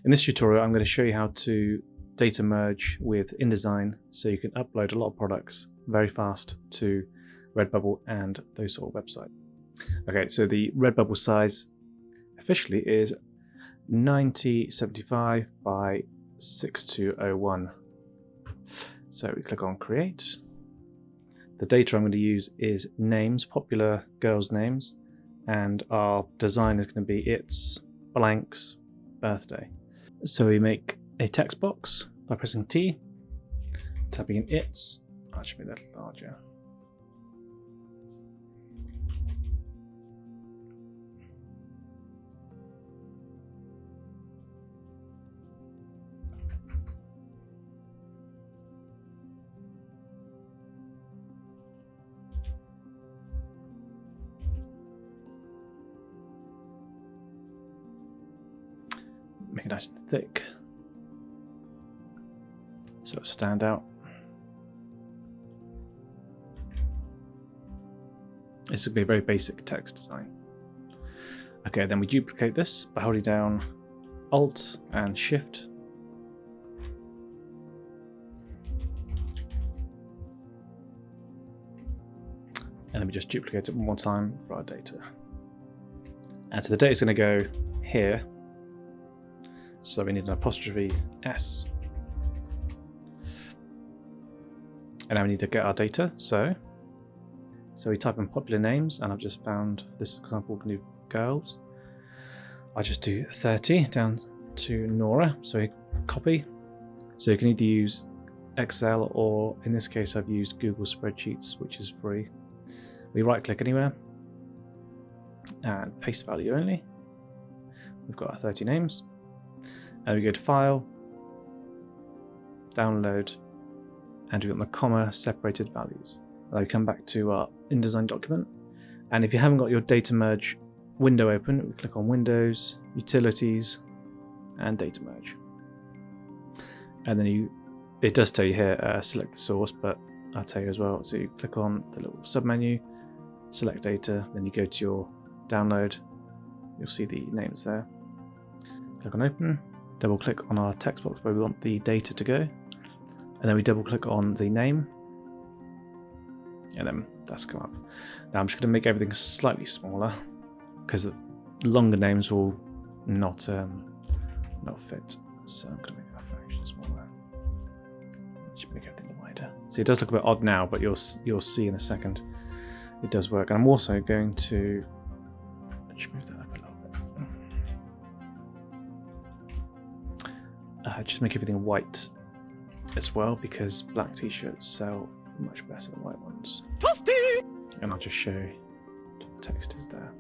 In this tutorial, I'm going to show you how to data merge with InDesign so you can upload a lot of products very fast to Redbubble and those sort of websites. Okay, so the Redbubble size officially is 9075 by 6201. So we click on create. The data I'm going to use is names, popular girls' names, and our design is going to be its blank's birthday. So we make a text box by pressing T, tapping in its. That should be a little larger. Make it nice and thick so it'll stand out. This would be a very basic text design. Okay, then we duplicate this by holding down Alt and Shift. And then we just duplicate it one more time for our data. And so the data is going to go here. So we need an apostrophe S. And now we need to get our data. So we type in popular names, and I've just found this example new girls. I just do 30 down to Nora. So we copy. So you can either use Excel, or in this case I've used Google Spreadsheets, which is free. We right click anywhere and paste value only. We've got our 30 names. And we go to File, Download, and we've got the comma separated values. Now we come back to our InDesign document, and if you haven't got your data merge window open, we click on Windows, Utilities, and Data Merge. And then it does tell you here, select the source, but I'll tell you as well. So you click on the little submenu, select data, then you go to your download, you'll see the names there. Click on Open. Double click on our text box where we want the data to go, and then we double click on the name, and then that's come up. Now I'm just going to make everything slightly smaller because the longer names will not fit. So I'm going to make that fraction smaller. Should make everything wider. See, it does look a bit odd now, but you'll see in a second it does work. And I'm also going to move that up a little bit. Just make everything white as well, because black t-shirts sell much better than white ones. Toasty! And I'll just show you what the text is there.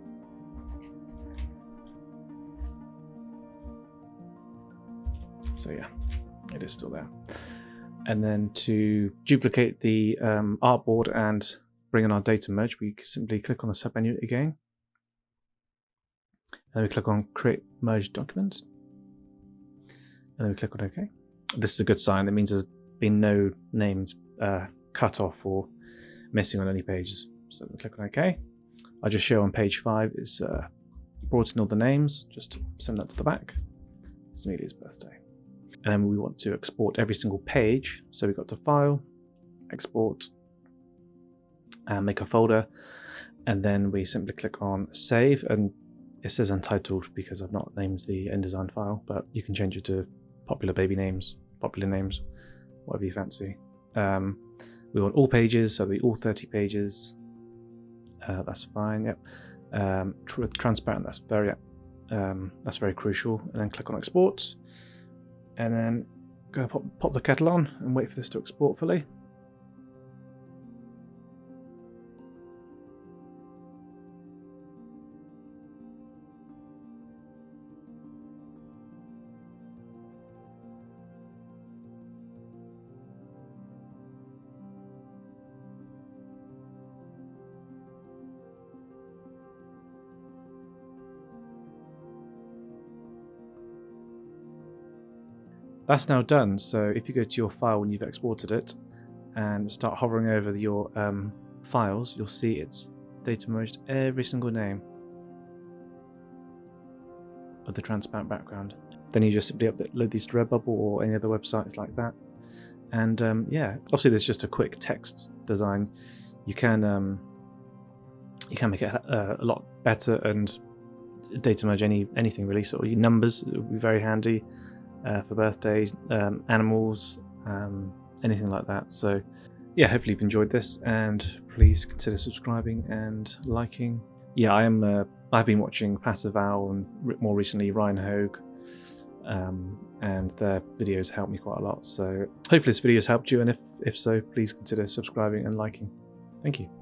So yeah, it is still there. And then to duplicate the artboard and bring in our data merge, we simply click on the submenu again. And then we click on Create Merge Document. And then we click on OK. This is a good sign. That means there's been no names cut off or missing on any pages. So we click on OK. I just show on page 5 is brought in all the names. Just send that to the back. It's Amelia's birthday. And then we want to export every single page. So we got to File, Export, and make a folder. And then we simply click on Save. And it says Untitled because I've not named the InDesign file, but you can change it to popular baby names, popular names, whatever you fancy. We want all pages, so all 30 pages. That's fine. Yep. Transparent. That's very crucial. And then click on Export, and then go pop the kettle on and wait for this to export fully. That's now done. So if you go to your file when you've exported it and start hovering over your files, you'll see it's data merged every single name of the transparent background. then you just simply upload these to Redbubble or any other websites like that. And yeah, obviously there's just a quick text design. You can make it a lot better and data merge anything really. So your numbers would be very handy for birthdays, animals, anything like that. So yeah, hopefully you've enjoyed this, and please consider subscribing and liking. Yeah, I've been watching Passive Owl and more recently Ryan Hogue, and their videos help me quite a lot. So hopefully this video has helped you, and if so, please consider subscribing and liking. Thank you.